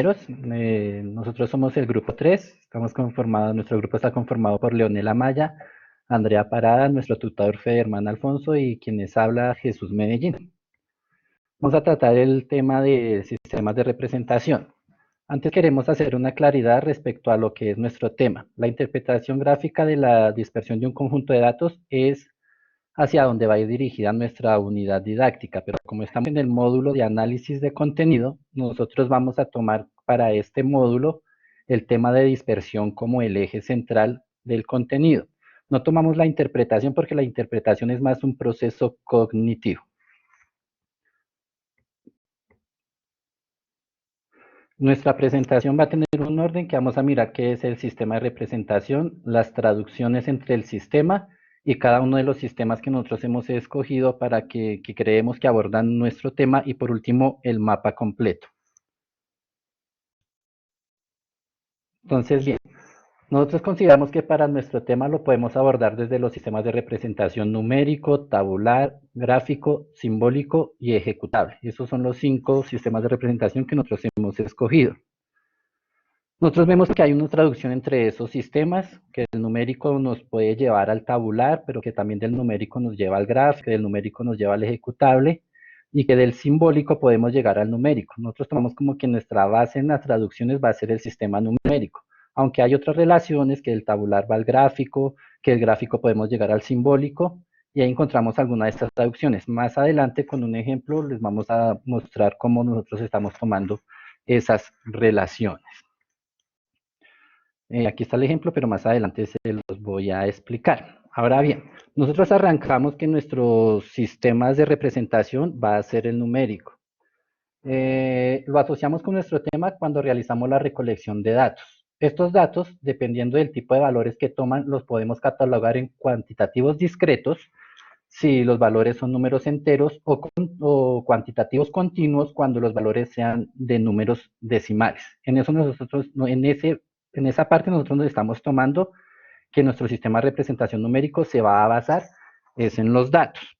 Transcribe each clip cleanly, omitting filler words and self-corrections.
Nosotros somos el grupo 3, nuestro grupo está conformado por Leonela Maya, Andrea Parada, nuestro tutor Federman Alfonso y quienes habla Jesús Medellín. Vamos a tratar el tema de sistemas de representación. Antes queremos hacer una claridad respecto a lo que es nuestro tema. La interpretación gráfica de la dispersión de un conjunto de datos es hacia donde va a ir dirigida nuestra unidad didáctica, pero como estamos en el módulo de análisis de contenido, nosotros vamos a tomar para este módulo el tema de dispersión como el eje central del contenido. No tomamos la interpretación porque la interpretación es más un proceso cognitivo. Nuestra presentación va a tener un orden que vamos a mirar qué es el sistema de representación, las traducciones entre el sistema y cada uno de los sistemas que nosotros hemos escogido para que creemos que abordan nuestro tema y por último el mapa completo. Entonces, bien, nosotros consideramos que para nuestro tema lo podemos abordar desde los sistemas de representación numérico, tabular, gráfico, simbólico y ejecutable. Esos son los 5 sistemas de representación que nosotros hemos escogido. Nosotros vemos que hay una traducción entre esos sistemas, que el numérico nos puede llevar al tabular, pero que también del numérico nos lleva al gráfico, que del numérico nos lleva al ejecutable, y que del simbólico podemos llegar al numérico. Nosotros tomamos como que nuestra base en las traducciones va a ser el sistema numérico, aunque hay otras relaciones, que del tabular va al gráfico, que del gráfico podemos llegar al simbólico, y ahí encontramos alguna de estas traducciones. Más adelante, con un ejemplo, les vamos a mostrar cómo nosotros estamos tomando esas relaciones. Aquí está el ejemplo, pero más adelante se los voy a explicar. Ahora bien, nosotros arrancamos que nuestros sistemas de representación va a ser el numérico. Lo asociamos con nuestro tema cuando realizamos la recolección de datos. Estos datos, dependiendo del tipo de valores que toman, los podemos catalogar en cuantitativos discretos, si los valores son números enteros, o cuantitativos continuos cuando los valores sean de números decimales. En eso nosotros, en esa parte nosotros nos estamos tomando que nuestro sistema de representación numérico se va a basar es en los datos.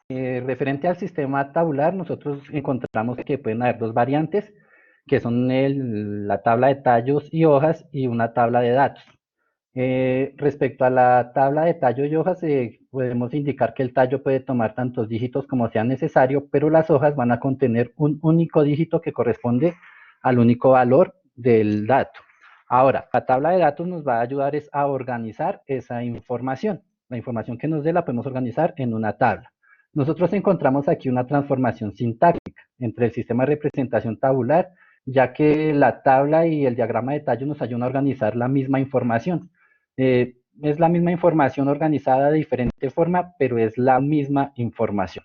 Referente al sistema tabular, nosotros encontramos que pueden haber dos variantes, que son la tabla de tallos y hojas y una tabla de datos. Respecto a la tabla de tallo y hojas, podemos indicar que el tallo puede tomar tantos dígitos como sea necesario, pero las hojas van a contener un único dígito que corresponde al único valor del dato. Ahora, la tabla de datos nos va a ayudar a organizar esa información. La información que nos dé la podemos organizar en una tabla. Nosotros encontramos aquí una transformación sintáctica entre el sistema de representación tabular, ya que la tabla y el diagrama de tallo nos ayudan a organizar la misma información. Es la misma información organizada de diferente forma, pero es la misma información.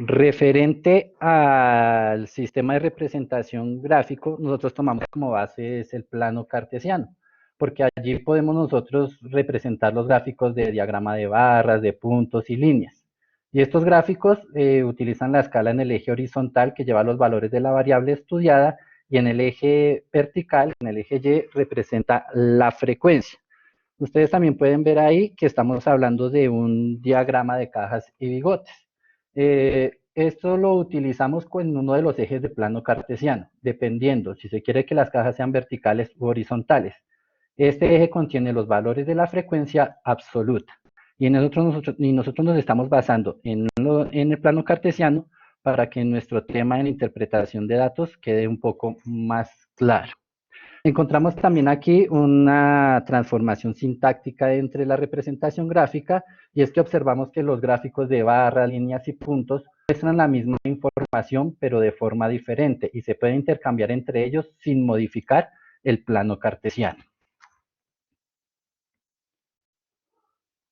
Referente al sistema de representación gráfico, nosotros tomamos como base el plano cartesiano, porque allí podemos nosotros representar los gráficos de diagrama de barras, de puntos y líneas. Y estos gráficos utilizan la escala en el eje horizontal que lleva los valores de la variable estudiada y en el eje vertical, en el eje Y, representa la frecuencia. Ustedes también pueden ver ahí que estamos hablando de un diagrama de cajas y bigotes. Esto lo utilizamos con uno de los ejes de plano cartesiano, dependiendo si se quiere que las cajas sean verticales u horizontales. Este eje contiene los valores de la frecuencia absoluta. Y nosotros nos estamos basando en el plano cartesiano para que nuestro tema en interpretación de datos quede un poco más claro. Encontramos también aquí una transformación sintáctica entre la representación gráfica, y es que observamos que los gráficos de barras, líneas y puntos muestran la misma información, pero de forma diferente, y se puede intercambiar entre ellos sin modificar el plano cartesiano.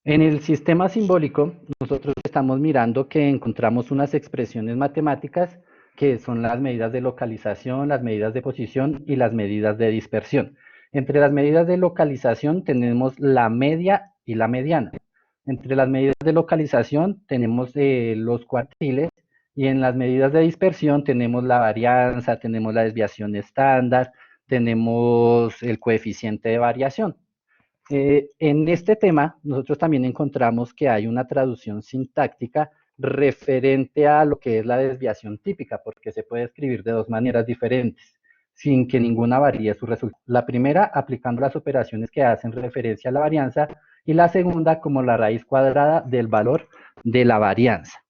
En el sistema simbólico, nosotros estamos mirando que encontramos unas expresiones matemáticas que son las medidas de localización, las medidas de posición y las medidas de dispersión. Entre las medidas de localización tenemos la media y la mediana. Entre las medidas de localización tenemos los cuartiles, y en las medidas de dispersión tenemos la varianza, tenemos la desviación estándar, tenemos el coeficiente de variación. En este tema, nosotros también encontramos que hay una traducción sintáctica referente a lo que es la desviación típica, porque se puede escribir de dos maneras diferentes, sin que ninguna varíe su resultado. La primera, aplicando las operaciones que hacen referencia a la varianza, y la segunda como la raíz cuadrada del valor de la varianza.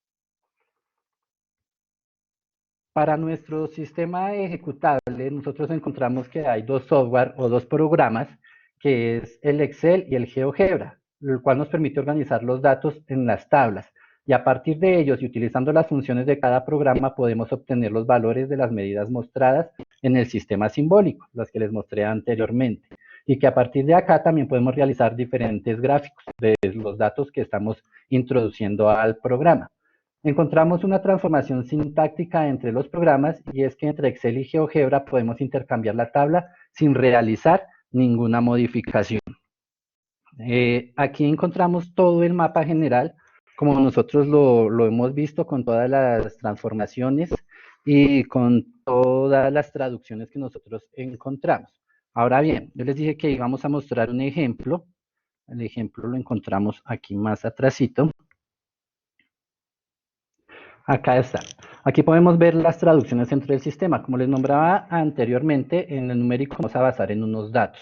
Para nuestro sistema ejecutable, nosotros encontramos que hay dos software o dos programas, que es el Excel y el GeoGebra, el cual nos permite organizar los datos en las tablas. Y a partir de ellos y utilizando las funciones de cada programa, podemos obtener los valores de las medidas mostradas en el sistema simbólico, las que les mostré anteriormente. Y que a partir de acá también podemos realizar diferentes gráficos de los datos que estamos introduciendo al programa. Encontramos una transformación sintáctica entre los programas, y es que entre Excel y GeoGebra podemos intercambiar la tabla sin realizar ninguna modificación. Aquí encontramos todo el mapa general, como nosotros lo hemos visto, con todas las transformaciones y con todas las traducciones que nosotros encontramos. Ahora bien, yo les dije que íbamos a mostrar un ejemplo. El ejemplo lo encontramos aquí más atrásito. Acá está. Aquí podemos ver las traducciones entre el sistema. Como les nombraba anteriormente, en el numérico vamos a basar en unos datos.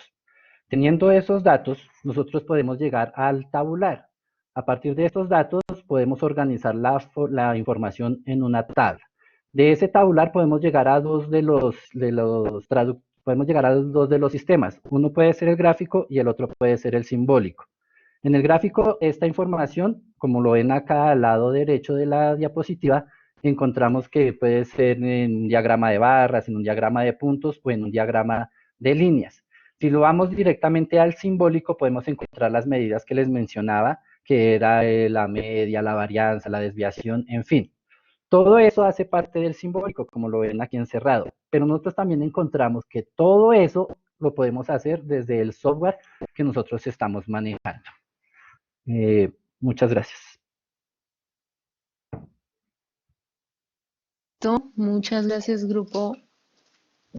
Teniendo esos datos, nosotros podemos llegar al tabular. A partir de estos datos, podemos organizar la información en una tabla. De ese tabular podemos llegar a podemos llegar a dos de los sistemas. Uno puede ser el gráfico y el otro puede ser el simbólico. En el gráfico, esta información, como lo ven acá al lado derecho de la diapositiva, encontramos que puede ser en un diagrama de barras, en un diagrama de puntos o en un diagrama de líneas. Si lo vamos directamente al simbólico, podemos encontrar las medidas que les mencionaba, que era la media, la varianza, la desviación, en fin. Todo eso hace parte del simbólico, como lo ven aquí encerrado. Pero nosotros también encontramos que todo eso lo podemos hacer desde el software que nosotros estamos manejando. Muchas gracias. Muchas gracias, grupo.